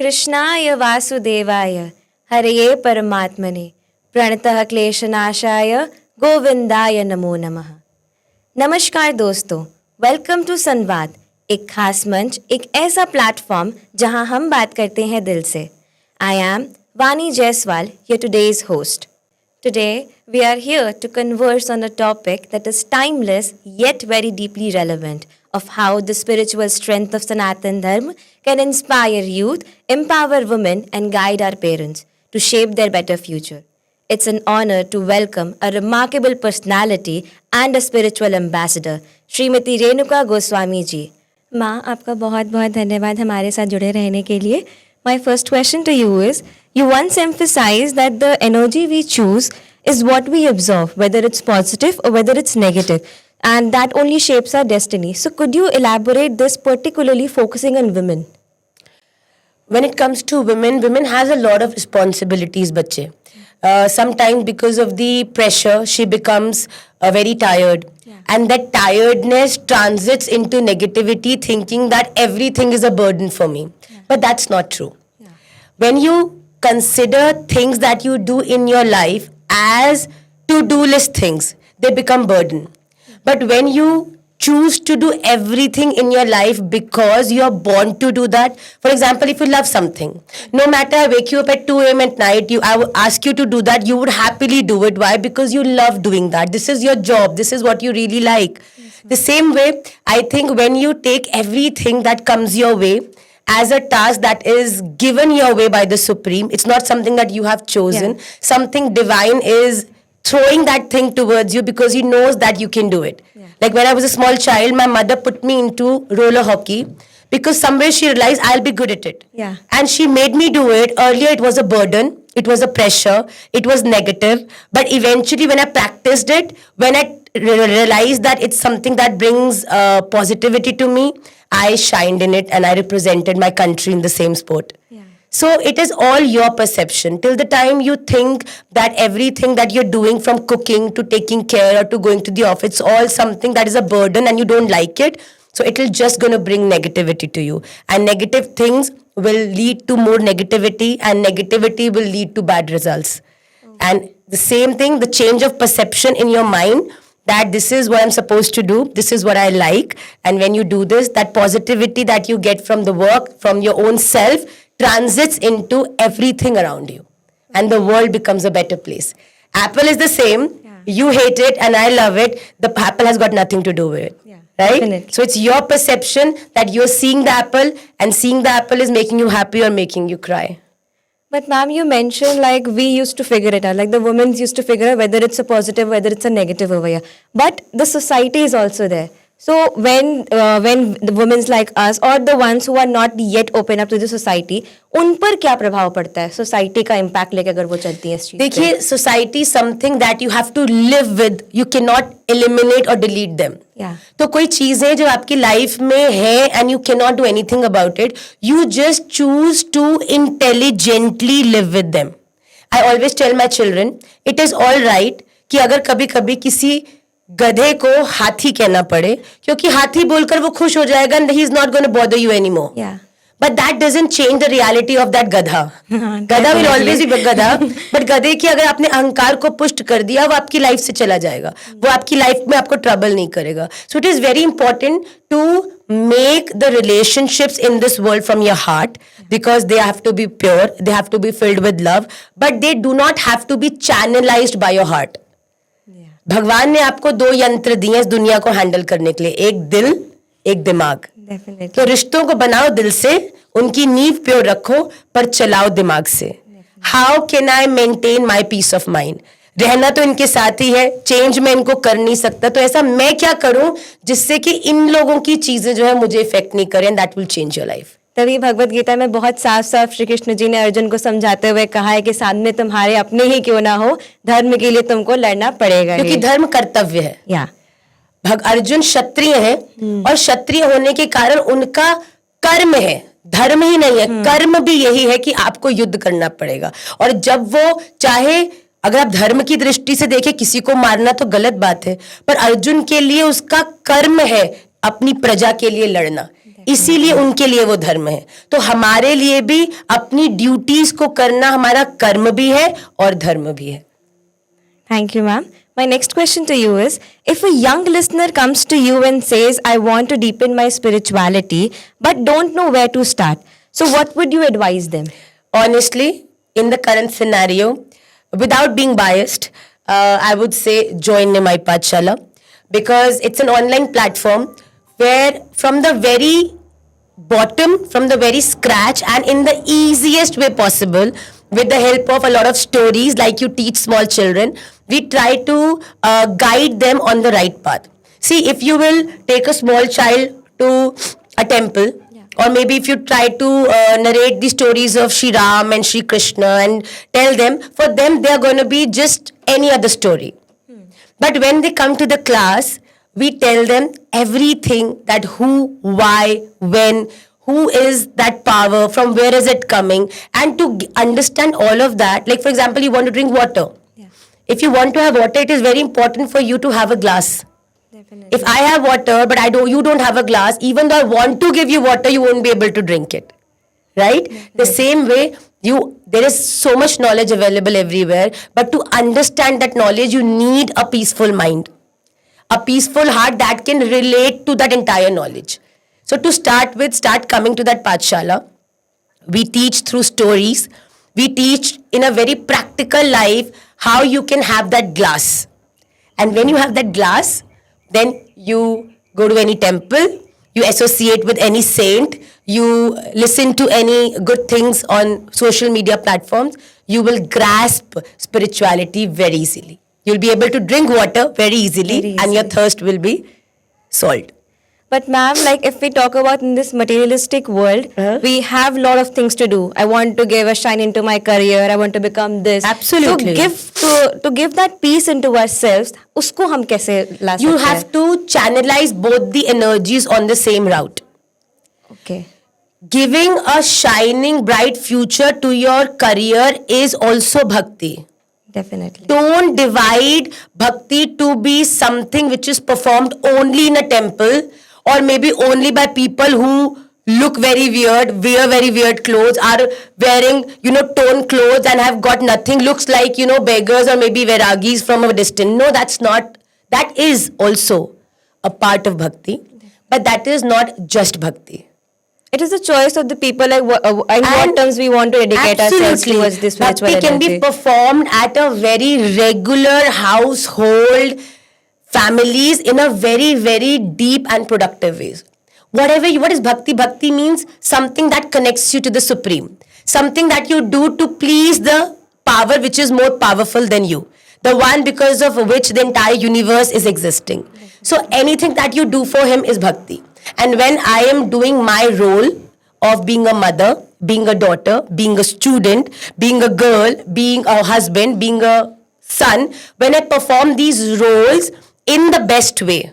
कृष्णाय वासुदेवाय हरये परमात्मने प्रणतः क्लेशनाशाय गोविंदाय नमो नमः। नमस्कार दोस्तों, वेलकम टू संवाद, एक खास मंच, एक ऐसा प्लेटफॉर्म जहां हम बात करते हैं दिल से। आई एम वानी Jaiswal, your today's host. Today, we are here to converse on a topic that is timeless yet very deeply relevant of how the spiritual strength of Sanatan Dharma can inspire youth, empower women, and guide our parents to shape their better future. It's an honor to welcome a remarkable personality and a spiritual ambassador, Srimati Renuka Goswami ji. माँ, आपका बहुत बहुत धन्यवाद हमारे साथ जुड़े रहने के लिए। My first question to you is, you once emphasized that the energy we choose is what we absorb, whether it's positive or whether it's negative, and that only shapes our destiny. So could you elaborate this, particularly focusing on women? When it comes to women, women has a lot of responsibilities, bachche. Sometimes because of the pressure, she becomes very tired. And that tiredness transits into negativity, thinking that everything is a burden for me. But that's not true. When you consider things that you do in your life as to-do list things, they become burden. But when you choose to do everything in your life because you are born to do that, for example, if you love something, no matter I wake you up at 2 a.m. at night, I would ask you to do that, you would happily do it. Why? Because you love doing that. This is your job. This is what you really like. The same way, I think when you take everything that comes your way as a task that is given your way by the Supreme, it's not something that you have chosen. Something divine is throwing that thing towards you because he knows that you can do it. Like when I was a small child, my mother put me into roller hockey because somewhere she realized I'll be good at it. And she made me do it. Earlier it was a burden, it was a pressure, it was negative. But eventually when I practiced it, when I realized that it's something that brings positivity to me, I shined in it and I represented my country in the same sport. So it is all your perception. Till the time you think that everything that you're doing, from cooking to taking care or to going to the office, it's all something that is a burden and you don't like it, so it will just going to bring negativity to you. And negative things will lead to more negativity, and negativity will lead to bad results. And the same thing, the change of perception in your mind, that this is what I'm supposed to do, this is what I like. And when you do this, that positivity that you get from the work, from your own self, transits into everything around you. And the world becomes a better place. Apple is the same. You hate it and I love it. The apple has got nothing to do with it. Right? Definitely. So it's your perception that you're seeing the apple, and seeing the apple is making you happy or making you cry. But ma'am, you mentioned like we used to figure it out, like the women used to figure out whether it's a positive, whether it's a negative over here. But the society is also there. So when the women like us or the ones who are not yet open up to the society, उन पर क्या प्रभाव पड़ता है society का impact लेके अगर वो चलती है इस चीज? देखिए, society something that you have to live with, you can not eliminate और डिलीट देम. तो कोई चीजें जो आपकी लाइफ में है and you can not do anything about it, you just choose to intelligently live with them. I always tell my children, it is all right कि अगर कभी कभी किसी गधे को हाथी कहना पड़े, क्योंकि हाथी बोलकर वो खुश हो जाएगा and he is not going to bother you anymore. But that doesn't change the reality of that gadha. Gadha will always be gadha. But गधे की अगर आपने अहंकार को पुष्ट कर दिया, वो आपकी लाइफ से चला जाएगा, वो आपकी लाइफ में आपको ट्रबल नहीं करेगा. So it is very important to make the relationships in this world from your heart, because they have to be pure, they have to be filled with love, but they do not have to be channelized by your heart. भगवान ने आपको 2 यंत्र दिए इस दुनिया को handle करने के लिए, एक दिल, एक दिमाग. तो रिश्तों को बनाओ दिल से, उनकी नींव प्योर रखो, पर चलाओ दिमाग से. How can I maintain my peace of mind? रहना तो इनके साथ ही है, चेंज मैं इनको कर नहीं सकता, तो ऐसा मैं क्या करूं जिससे कि इन लोगों की चीजें जो है मुझे इफेक्ट नहीं करें, that will change your life. तभी भगवत गीता में बहुत साफ साफ श्री कृष्ण जी ने अर्जुन को समझाते हुए कहा है कि सामने तुम्हारे अपने ही क्यों ना हो, धर्म के लिए तुमको लड़ना पड़ेगा, क्योंकि धर्म कर्तव्य है. अर्जुन क्षत्रिय है और क्षत्रिय होने के कारण उनका कर्म है, धर्म ही नहीं है. कर्म भी यही है कि आपको युद्ध करना पड़ेगा. और जब वो चाहे, अगर आप धर्म की दृष्टि से देखें, किसी को मारना तो गलत बात है, पर अर्जुन के लिए उसका कर्म है अपनी प्रजा के लिए लड़ना. इसीलिए उनके लिए वो धर्म है. तो हमारे लिए भी अपनी ड्यूटीज को करना हमारा कर्म भी है और धर्म भी है. Thank you, ma'am. My next question to you is, if a young listener comes to you and says, I want to deepen my spirituality, but don't know where to start, so what would you advise them? Honestly, in the current scenario, without being biased, I would say join Nimai Pathshala, because it's an online platform where from the very bottom, from the very scratch, and in the easiest way possible, with the help of a lot of stories like you teach small children, we try to guide them on the right path. See, if you will take a small child to a temple, or maybe if you try to narrate the stories of Shri Ram and Shri Krishna and tell them, for them they are going to be just any other story. But when they come to the class, we tell them everything, that who, why, when, who is that power, from where is it coming, and to understand all of that. Like for example, you want to drink water. If you want to have water, it is very important for you to have a glass. Definitely. If I have water, but you don't have a glass, even though I want to give you water, you won't be able to drink it. Right? The same way, there is so much knowledge available everywhere, but to understand that knowledge, you need a peaceful mind, a peaceful heart that can relate to that entire knowledge. So to start with, start coming to that Pathshala. We teach through stories. We teach in a very practical life how you can have that glass. And when you have that glass, then you go to any temple, you associate with any saint, you listen to any good things on social media platforms, you will grasp spirituality very easily. You'll be able to drink water very easily, and your thirst will be solved. But ma'am, like if we talk about in this materialistic world, we have a lot of things to do. I want to give a shine into my career. I want to become this. Absolutely. To give that peace into ourselves, usko hum kaise la sakte You hain? have to channelize both the energies on the same route. Okay. Giving a shining bright future to your career is also bhakti. Definitely. Don't divide bhakti to be something which is performed only in a temple, or maybe only by people who look very weird, wear very weird clothes, are wearing, torn clothes and have got nothing, looks like, beggars or maybe vairagis from a distance. No, that's not. That is also a part of bhakti, but that is not just bhakti. It is a choice of the people, like what terms we want to dedicate ourselves towards this spiritual Bhakti can be performed at a very regular household, families, in a very, very deep and productive ways. What is bhakti? Bhakti means something that connects you to the Supreme. Something that you do to please the power which is more powerful than you. The one because of which the entire universe is existing. So anything that you do for him is bhakti. And when I am doing my role of being a mother, being a daughter, being a student, being a girl, being a husband, being a son, when I perform these roles in the best way,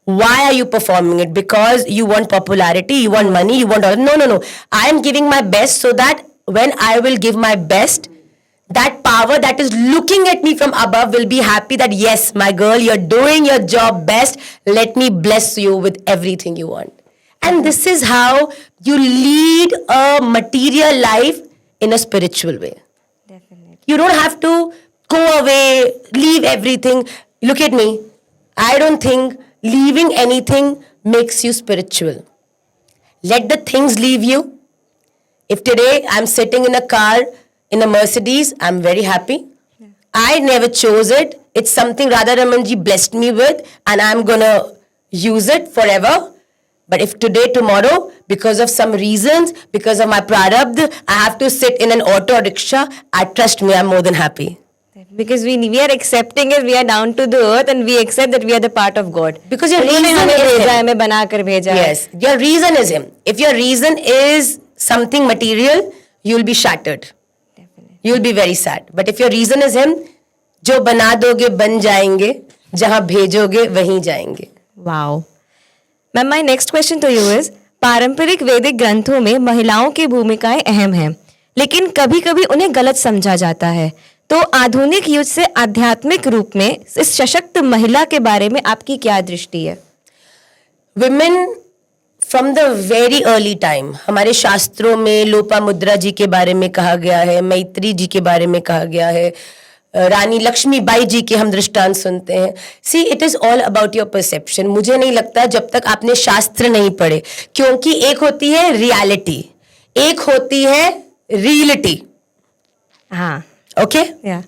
why are you performing it? Because you want popularity, you want money, you want all. No. I am giving my best so that when I will give my best, that power that is looking at me from above will be happy that yes, my girl, you're doing your job best. Let me bless you with everything you want. And this is how you lead a material life in a spiritual way. Definitely. You don't have to go away, leave everything. Look at me. I don't think leaving anything makes you spiritual. Let the things leave you. If today I'm sitting in a car, in a Mercedes, I'm very happy. Yeah. I never chose it. It's something Radha Ramanji blessed me with, and I'm gonna use it forever. But if today, tomorrow, because of some reasons, because of my prarabdha, I have to sit in an auto rickshaw, trust me, I'm more than happy. Because we are accepting it, we are down to the earth, and we accept that we are the part of God. Because your reason is him. Yes, your reason is him. If your reason is something material, you'll be shattered. You'll be very sad. But if your reason is him, जो बना दोगे बन जाएंगे, जहाँ भेजोगे वहीं जाएंगे. Wow. Ma'am, my next question to you is, पारंपरिक वैदिक ग्रंथों में महिलाओं की भूमिकाएं अहम हैं, लेकिन कभी-कभी उन्हें गलत समझा जाता है. तो आधुनिक युग से आध्यात्मिक रूप में इस सशक्त महिला के बारे में आपकी क्या दृष्टि है? Women from the very early time हमारे शास्त्रों में लोपामुद्रा जी के बारे में कहा गया है, मैत्री जी के बारे में कहा गया है, रानी लक्ष्मीबाई जी के हम दृष्टांत सुनते हैं. See it is all about your perception. मुझे नहीं लगता जब तक आपने शास्त्र नहीं पढ़े, क्योंकि एक होती है रियलिटी, एक होती है रियलिटी. हाँ. ओके. या.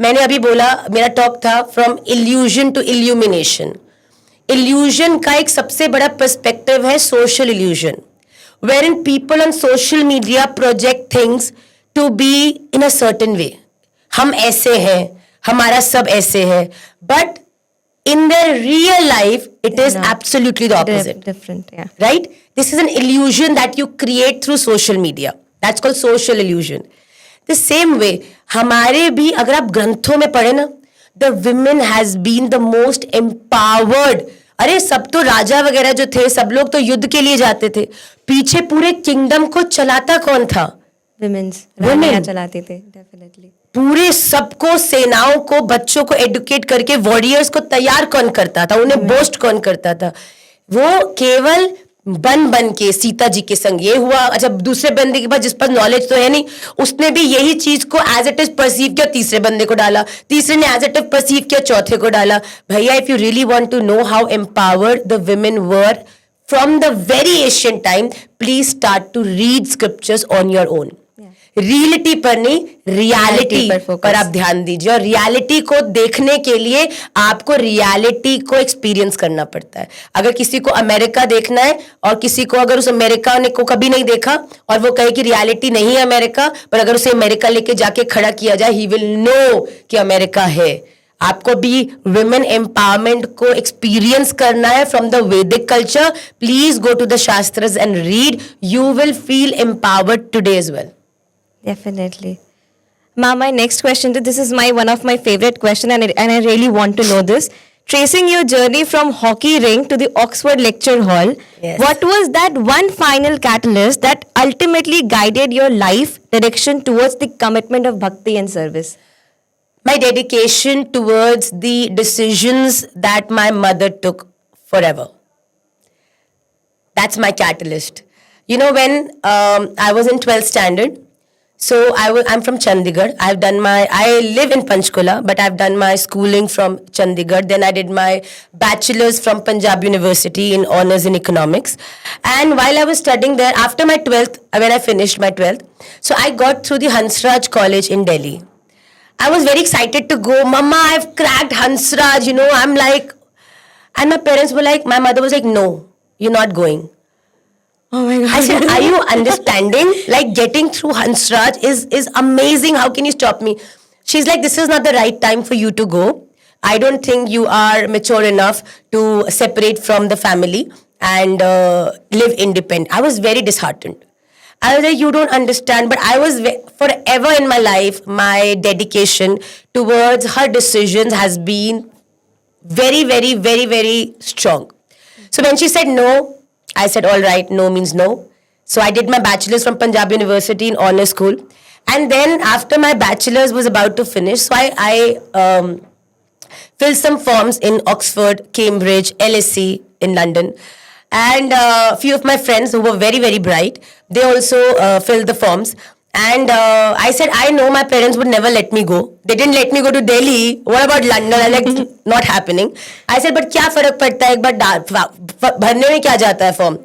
मैंने अभी बोला, मेरा टॉक था from illusion to illumination. Illusion का एक सबसे बड़ा पर्सपेक्टिव है social illusion, where in people on social media project things to be in a certain way. हम ऐसे हैं, हमारा सब ऐसे है, but in their real life it is absolutely the opposite. Different, yeah. Right? This is an illusion that you create through social media. That's called social illusion. The same way, हमारे भी अगर आप ग्रंथों में पढ़े ना, the women has been the most empowered. अरे सब तो राजा वगैरह जो थे, सब लोग तो युद्ध के लिए जाते थे. पीछे पूरे किंगडम को चलाता कौन था? Women चलाते थे, definitely. पूरे सबको, सेनाओं को, बच्चों को एडुकेट करके वॉरियर्स को तैयार कौन करता था, उन्हें बोस्ट कौन करता था? वो केवल बन के सीता जी के संग ये हुआ. अच्छा, दूसरे बंदे के पास जिस पर नॉलेज तो है नहीं, उसने भी यही चीज को एज इट इज परसीव किया, तीसरे बंदे को डाला, तीसरे ने एज इट इज परसीव किया, चौथे को डाला. भैया, if you really want to know how empowered the women were from the very ancient time, please start to read scriptures on your own. Reality पर नहीं, रियलिटी पर आप ध्यान दीजिए. और रियलिटी को देखने के लिए आपको रियलिटी को एक्सपीरियंस करना पड़ता है. अगर किसी को अमेरिका देखना है और किसी को अगर उस अमेरिका ने को कभी नहीं देखा और वो कहे कि रियलिटी नहीं है अमेरिका, पर अगर उसे अमेरिका लेके जाके खड़ा किया जाए, ही विल नो कि अमेरिका है. आपको भी वुमेन एम्पावरमेंट को एक्सपीरियंस करना है from the Vedic culture. Please go to the shastras and read. You will feel empowered today as well. Definitely. Ma, my next question, this is one of my favorite question, and I really want to know this. Tracing your journey from hockey rink to the Oxford Lecture Hall, Yes. what was that one final catalyst that ultimately guided your life direction towards the commitment of bhakti and service? My dedication towards the decisions that my mother took forever. That's my catalyst. You know, when I was in 12th standard, so I'm from Chandigarh. I live in Panchkula, but I've done my schooling from Chandigarh. Then I did my bachelor's from Punjab University in honors in economics. And while I was studying there, after my 12th, when I finished my 12th, so I got through the Hansraj College in Delhi. I was very excited to go. Mama, I've cracked Hansraj, you know. I'm like, and my parents were like, my mother was like, no, you're not going. Oh my God. I said, are you understanding? Like, getting through Hansraj is amazing. How can you stop me? She's like, this is not the right time for you to go. I don't think you are mature enough to separate from the family and live independent. I was very disheartened. I was like, you don't understand. But I was forever in my life, my dedication towards her decisions has been very, very, very, very strong. So when she said no, I said, all right, no means no. So I did my bachelor's from Punjab University in honors school. And then after my bachelor's was about to finish, so I filled some forms in Oxford, Cambridge, LSE in London. And a few of my friends who were very, very bright, they also filled the forms. And I said, I know my parents would never let me go. They didn't let me go to Delhi. What about London? I was like, not happening. I said, but क्या फर्क पड़ता है, एक बार भरने में क्या जाता है फॉर्म.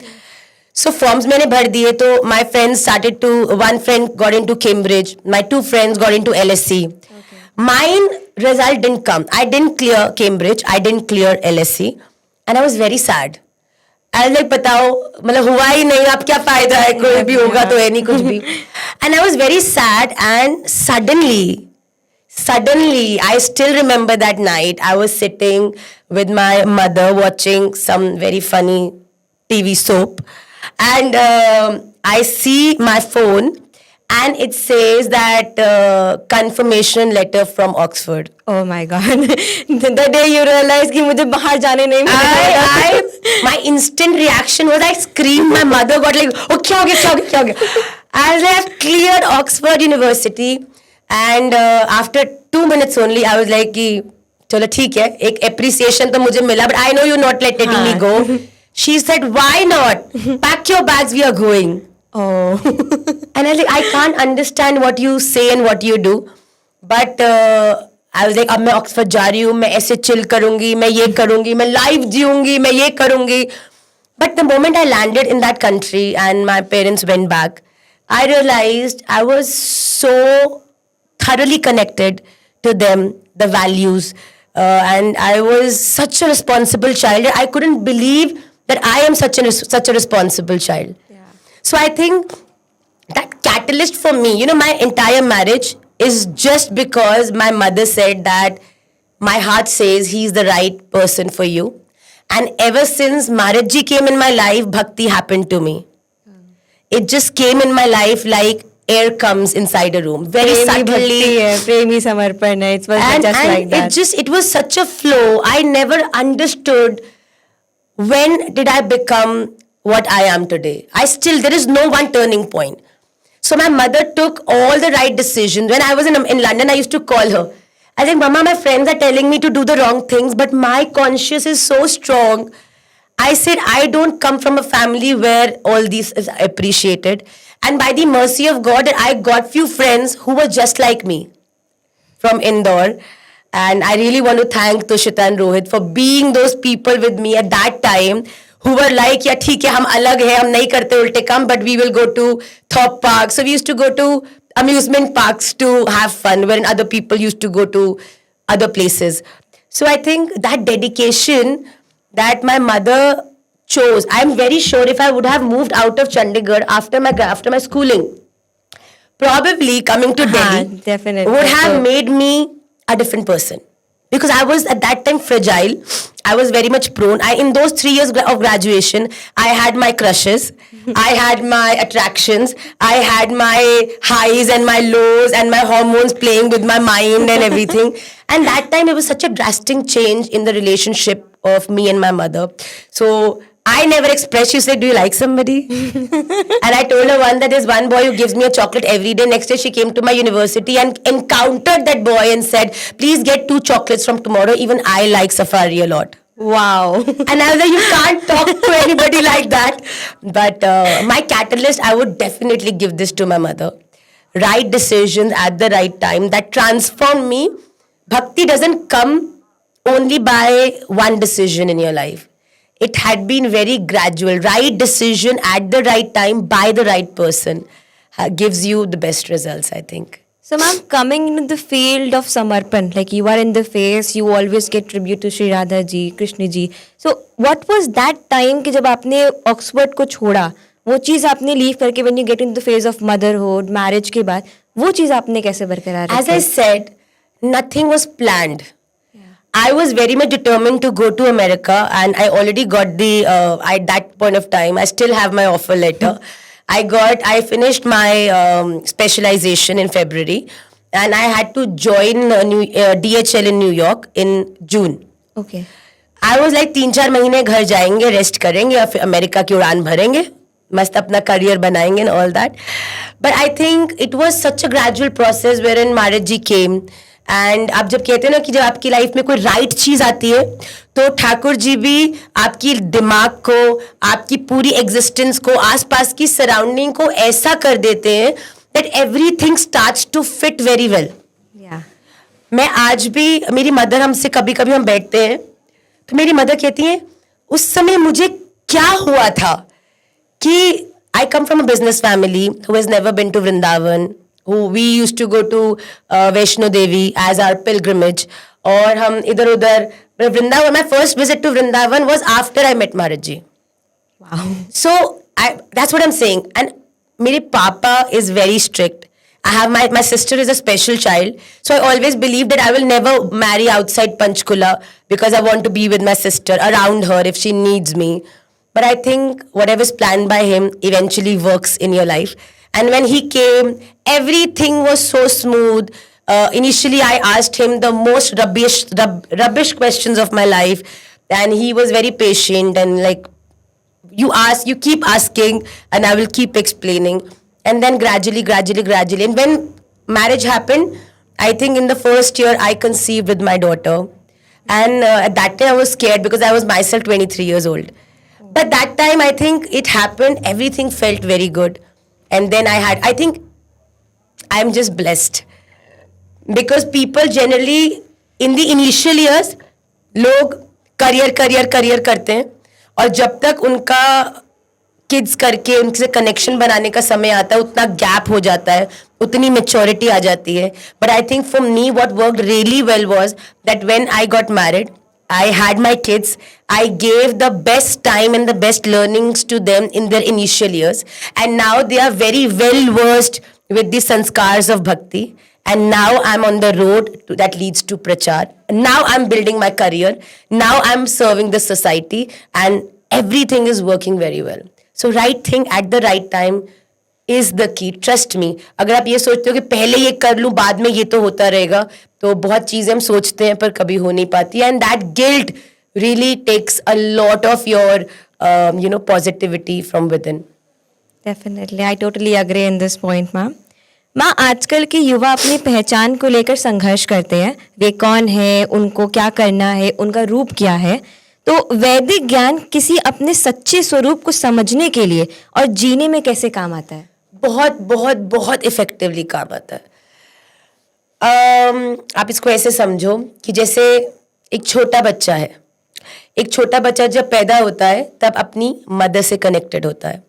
So forms मैंने भर दिए, तो my friends started to, one friend got into Cambridge, my two friends got into LSE. Okay. Mine result didn't come. I didn't clear Cambridge, I didn't clear LSE, and I was very sad. I was like, बताओ, मतलब हुआ ही नहीं, अब क्या फायदा है, कोई भी होगा तो है नहीं कुछ भी. And I was very sad, and suddenly, I still remember that night, I was sitting with my mother watching some very funny TV soap, and I see my phone, and it says that confirmation letter from Oxford. Oh my God. The day you realized कि मुझे बाहर जाने नहीं मिलेगा. My instant reaction was I screamed. My mother got like, oh, क्या हो गया? I was like, I've cleared Oxford University, and after 2 minutes only, I was like कि चलो ठीक है, एक appreciation तो मुझे मिला, but I know you're not letting me go. She said, "Why not? Pack your bags, we are going." Oh. And I was like, I can't understand what you say and what you do. But I was like, अब मैं Oxford जा रही हूँ, मैं ऐसे chill करूँगी, मैं ये करूँगी, मैं लाइव जीऊँगी, मैं ये करूँगी. But the moment I landed in that country and my parents went back, I realized I was so thoroughly connected to them, the values, and I was such a responsible child. I couldn't believe that I am such a responsible child. So I think that catalyst for me, you know, my entire marriage is just because my mother said that my heart says he's the right person for you. And ever since Maharaj came in my life, bhakti happened to me. It just came in my life like air comes inside a room, very Premi subtly. bhakti hai, premi samarpan hai. It was just like that. It was such a flow. I never understood when did I become what I am today. There is no one turning point. So my mother took all the right decisions. When I was in London, I used to call her. I think, Mama, my friends are telling me to do the wrong things, but my conscience is so strong. I said, I don't come from a family where all this is appreciated. And by the mercy of God, I got few friends who were just like me from Indore. And I really want to thank Tushita and Rohit for being those people with me at that time who were like, yeah, theek hai, hum alag hai, hum nahi karte ulte kam, but we will go to Thorpe Park. So we used to go to amusement parks to have fun, wherein other people used to go to other places. So I think that dedication that my mother chose, I'm very sure if I would have moved out of Chandigarh after my schooling, probably coming to Delhi definitely. would have made me a different person. Because I was at that time fragile. I was very much prone. In those 3 years of graduation, I had my crushes. I had my attractions. I had my highs and my lows and my hormones playing with my mind and everything. And that time it was such a drastic change in the relationship of me and my mother. So I never expressed. She said, "Do you like somebody?" And I told her that there's one boy who gives me a chocolate every day. Next day she came to my university and encountered that boy and said, "Please get 2 chocolates from tomorrow. Even I like Safari a lot." Wow. And I was like, you can't talk to anybody like that. But my catalyst, I would definitely give this to my mother. Right decisions at the right time that transformed me. Bhakti doesn't come only by one decision in your life. It had been very gradual. Right decision at the right time by the right person gives you the best results, I think. So, ma'am, coming into the field of Samarpan, like you are in the phase, you always get tribute to Sri Radha ji, Krishna ji. So, what was that time कि जब आपने Oxford को छोड़ा, वो चीज़ आपने leave करके when you get into the phase of motherhood, marriage के बाद, वो चीज़ आपने कैसे बरकरार रखी? As I said, nothing was planned. I was very much determined to go to America, and I already got at that point of time, I still have my offer letter. I finished my specialization in February, and I had to join DHL in New York in June. Okay. I was like 3-4 महीने घर जाएंगे, rest करेंगे और फिर America की उड़ान भरेंगे, मस्त अपना करियर बनाएंगे and all that. But I think it was such a gradual process wherein Maharaj ji came. And आप जब कहते हैं ना कि जब आपकी लाइफ में कोई राइट चीज आती है तो ठाकुर जी भी आपकी दिमाग को, आपकी पूरी एग्जिस्टेंस को, आसपास की सराउंडिंग को ऐसा कर देते हैं that everything starts to fit very well. मैं आज भी, मेरी मदर, हमसे कभी कभी हम बैठते हैं तो मेरी मदर कहती है उस समय मुझे क्या हुआ था कि I come from a business family who has never been to Vrindavan. We used to go to Vaishno Devi as our pilgrimage. और हम इधर उधर Vrindavan. My first visit to Vrindavan was after I met Maharaj ji. Wow. So that's what I'm saying. And मेरे पापा is very strict. I have my sister is a special child. So I always believe that I will never marry outside Panchkula because I want to be with my sister, around her if she needs me. But I think whatever is planned by him eventually works in your life. And when he came, everything was so smooth. Initially, I asked him the most rubbish questions of my life. And he was very patient and like, you keep asking and I will keep explaining. And then gradually. And when marriage happened, I think in the first year, I conceived with my daughter. And at that time, I was scared because I was myself 23 years old. But that time, I think it happened, everything felt very good. And then I think I'm just blessed. Because people generally, in the initial years, लोग career करते हैं और जब तक उनका kids करके उनसे connection बनाने का समय आता है उतना गैप हो जाता है, उतनी मेच्योरिटी आ जाती है. But I think for me what worked really well was that when I got married, I had my kids. I gave the best time and the best learnings to them in their initial years. And now they are very well versed with the sanskars of bhakti. And now I'm on the road that leads to prachar. Now I'm building my career. Now I'm serving the society. And everything is working very well. So right thing at the right time is the key. Trust me. अगर आप ये सोचते हो कि पहले ये कर लूँ बाद में ये तो होता रहेगा, तो बहुत चीजें हम सोचते हैं पर कभी हो नहीं पाती. And that guilt really takes a lot of your positivity from within. Definitely I totally agree in this point ma'am. माँ, आजकल के युवा अपनी पहचान को लेकर संघर्ष करते हैं. वे कौन है, उनको क्या करना है, उनका रूप क्या है. तो वैदिक ज्ञान किसी अपने सच्चे स्वरूप को समझने के लिए और जीने में कैसे काम आता है? बहुत बहुत बहुत इफेक्टिवली काम आता है. आप इसको ऐसे समझो कि जैसे एक छोटा बच्चा है. एक छोटा बच्चा जब पैदा होता है तब अपनी मदर से कनेक्टेड होता है.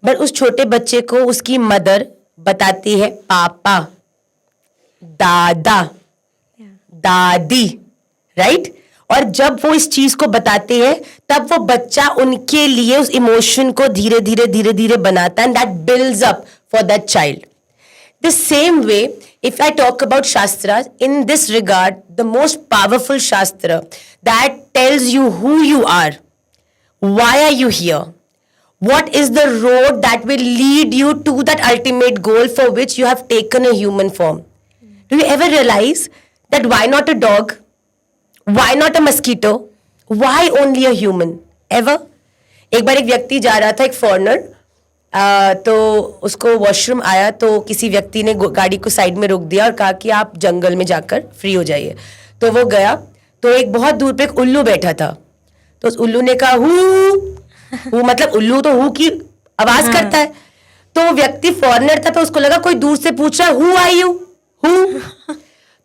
बट उस छोटे बच्चे को उसकी मदर बताती है पापा, दादा, दादी, राइट? और जब वो इस चीज को बताती है तब वो बच्चा उनके लिए उस इमोशन को धीरे धीरे बनाता है. And that builds up for that child. The same way, if I talk about Shastras, in this regard, the most powerful Shastra that tells you who you are, why are you here, what is the road that will lead you to that ultimate goal for which you have taken a human form. Do you ever realize that why not a dog? Why not a mosquito? Why only a human? Ever? एक बार एक व्यक्ति जा रहा था, एक foreigner, तो उसको washroom आया तो किसी व्यक्ति ने गाड़ी को साइड में रोक दिया और कहा कि आप जंगल में जाकर फ्री हो जाइए. तो वो गया तो एक बहुत दूर पे एक उल्लू बैठा था. तो उस उल्लू ने कहा हु, मतलब उल्लू तो हु की आवाज करता है. तो वो व्यक्ति फॉरेनर था तो उसको लगा कोई दूर से पूछ रहा हु आर यू, हु.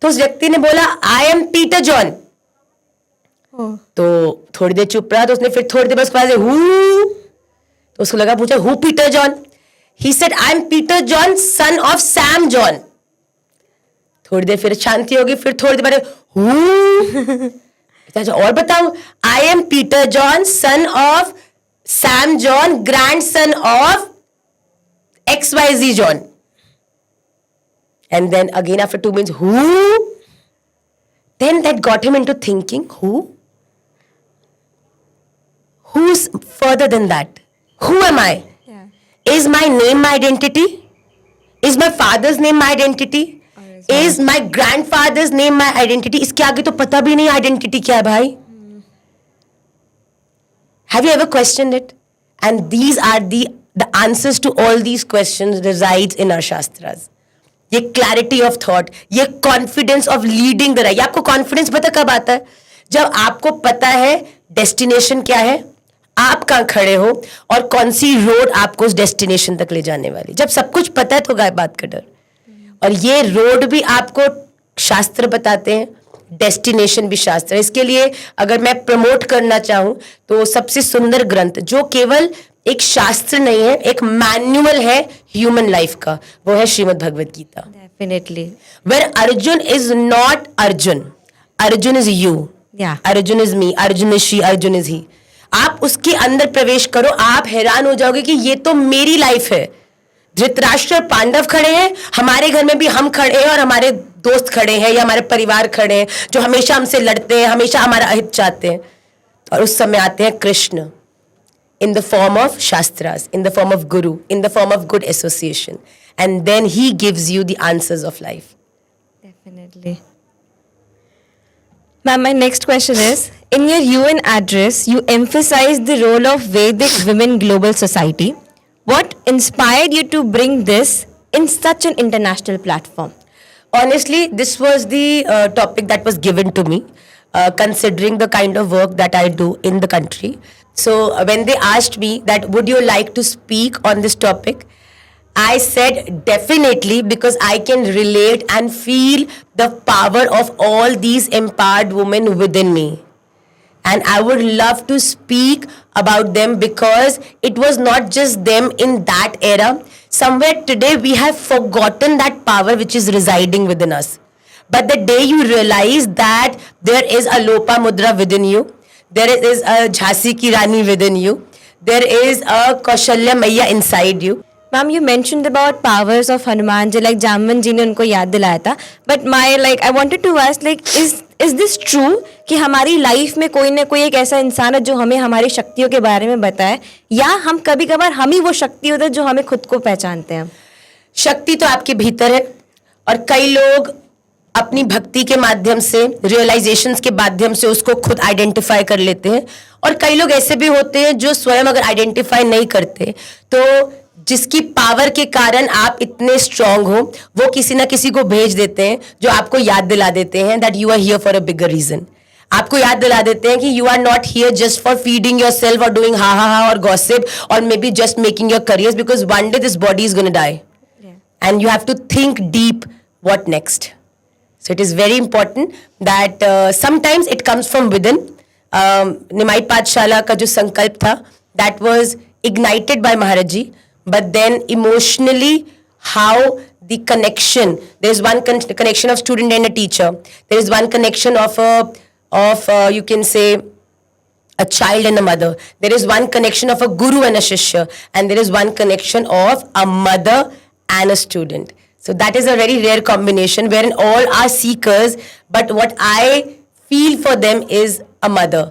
तो उस व्यक्ति ने बोला आई एम पीटर जॉन. तो थोड़ी देर चुप रहा तो उसने फिर थोड़ी देर बस हु, तो उसको लगा पूछा who Peter John. He said I am Peter John son of Sam John. थोड़ी देर फिर शांति होगी, फिर थोड़ी देर बाद हु. और बताओ I am Peter John son of Sam John grandson of XYZ John. And then again after 2 minutes हु. Then that got him into thinking who? Who's further than that? Who am I? Yeah. Is my name my identity? Is my father's name my identity? Is my grandfather's name my identity? इसके आगे तो पता भी नहीं identity क्या है भाई. Have you ever questioned it? And these are the answers to all these questions resides in our Shastras. ये क्लैरिटी ऑफ थॉट, ये confidence of leading the right. आपको कॉन्फिडेंस पता कब आता है? जब आपको पता है डेस्टिनेशन क्या है, आप कहाँ खड़े हो और कौन सी रोड आपको उस डेस्टिनेशन तक ले जाने वाली. जब सब कुछ पता है तो गाय बात का डर. और ये रोड भी आपको शास्त्र बताते हैं, डेस्टिनेशन भी शास्त्र. इसके लिए अगर मैं प्रमोट करना चाहूं तो सबसे सुंदर ग्रंथ जो केवल एक शास्त्र नहीं है, एक मैनुअल है ह्यूमन लाइफ का, वो है Shrimad Bhagavad Gita. Definitely. Where Arjun is not Arjun, Arjun is you. Arjun is me, Arjun is she, Arjun is he. आप उसके अंदर प्रवेश करो, आप हैरान हो जाओगे कि ये तो मेरी लाइफ है. धृतराष्ट्र और पांडव खड़े हैं, हमारे घर में भी हम खड़े हैं और हमारे दोस्त खड़े हैं या हमारे परिवार खड़े हैं जो हमेशा हमसे लड़ते हैं, हमेशा हमारा अहित चाहते हैं. और उस समय आते हैं Krishna in the form of Shastras, in the form of Guru, in the form of good association. And then he gives you the answers of life. Definitely. Ma'am, my next question is, in your UN address, you emphasized the role of Vedic Women Global Society. What inspired you to bring this in such an international platform? Honestly, this was the topic that was given to me, considering the kind of work that I do in the country. So when they asked me that would you like to speak on this topic, I said definitely, because I can relate and feel the power of all these empowered women within me. And I would love to speak about them because it was not just them in that era. Somewhere today we have forgotten that power which is residing within us. But the day you realize that there is a Lopa Mudra within you, there is a Jhansi Ki Rani within you, there is a Kaushalya Maiya inside you. Ma'am you mentioned about powers of Hanuman ji, like Jambavan ji ने उनको याद दिलाया था. But my like I wanted to ask, like is this true कि हमारी life में कोई ना कोई एक ऐसा इंसान है जो हमें हमारी शक्तियों के बारे में बताए, या हम कभी कभार हम ही वो शक्ति होते हैं जो हमें खुद को पहचानते हैं? शक्ति तो आपके भीतर है, और कई लोग अपनी भक्ति के माध्यम से, रियलाइजेशंस के माध्यम से उसको खुद आइडेंटिफाई कर लेते हैं. और कई लोग ऐसे भी होते हैं जो स्वयं अगर आइडेंटिफाई नहीं करते, तो जिसकी पावर के कारण आप इतने स्ट्रांग हो, वो किसी ना किसी को भेज देते हैं जो आपको याद दिला देते हैं that you are here for a bigger reason. आपको याद दिला देते हैं कि you are not here just for feeding yourself or doing हा or gossip or maybe just making your careers, because one day this body is gonna die and you have to think deep what next. So it is very important that sometimes it comes from within. निमाई पाठशाला का जो संकल्प था, that was ignited by Maharaj Ji, but then emotionally how the connection, there is one connection of student and a teacher, there is one connection of you can say a child and a mother, there is one connection of a guru and a shishya, and there is one connection of a mother and a student. So that is a very rare combination wherein all are seekers, but what I feel for them is a mother.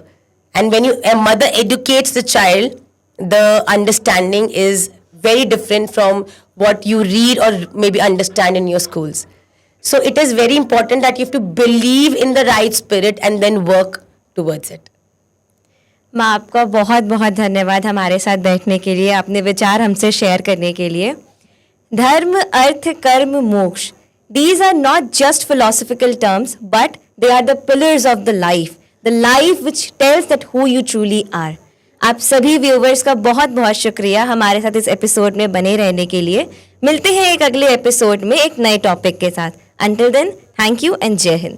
And when a mother educates the child, the understanding is very different from what you read or maybe understand in your schools. So it is very important that you have to believe in the right spirit and then work towards it. माँ आपका बहुत बहुत धन्यवाद हमारे साथ बैठने के लिए, अपने विचार हमसे शेयर करने के लिए. धर्म, अर्थ, कर्म, मोक्ष, these are not just philosophical terms, but they are the pillars of the life which tells that who you truly are. आप सभी व्यूवर्स का बहुत बहुत शुक्रिया हमारे साथ इस एपिसोड में बने रहने के लिए. मिलते हैं एक अगले एपिसोड में एक नए टॉपिक के साथ. Until then, thank you and जय हिंद.